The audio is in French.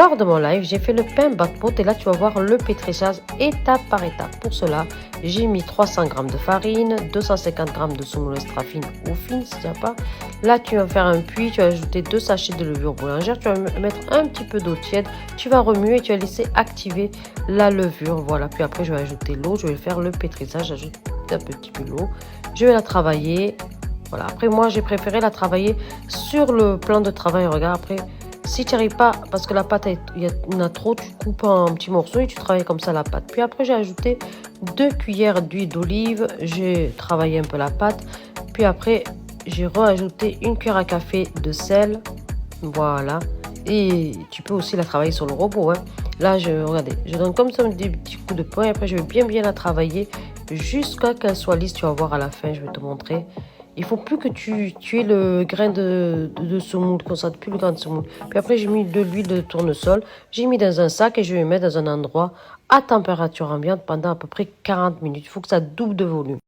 lors de mon live, j'ai fait le pain bat-pot et là tu vas voir le pétrissage étape par étape. Pour cela, j'ai mis 300 g de farine, 250 g de semoule extra fine ou fine si tu n'as pas. Là tu vas faire un puits, tu vas ajouter 2 sachets de levure boulangère, tu vas mettre un petit peu d'eau tiède, tu vas remuer et tu vas laisser activer la levure. Voilà, puis après je vais ajouter l'eau, je vais faire le pétrissage, j'ajoute un petit peu d'eau, je vais la travailler. Voilà, après moi j'ai préféré la travailler sur le plan de travail. Regarde, après si tu n'y arrives pas, parce que la pâte, il y en a trop, tu coupes en petits morceaux et tu travailles comme ça la pâte. Puis après, j'ai ajouté 2 cuillères d'huile d'olive. J'ai travaillé un peu la pâte. Puis après, j'ai rajouté 1 cuillère à café de sel. Voilà. Et tu peux aussi la travailler sur le robot. Hein. Là, regardez, je donne comme ça des petits coups de poing. Après, je vais bien la travailler jusqu'à qu'elle soit lisse. Tu vas voir à la fin, je vais te montrer. Il faut plus que tu aies le grain de semoule, comme ça, plus le grain de semoule. Puis après, j'ai mis de l'huile de tournesol. J'ai mis dans un sac et je vais mettre dans un endroit à température ambiante pendant à peu près 40 minutes. Il faut que ça double de volume.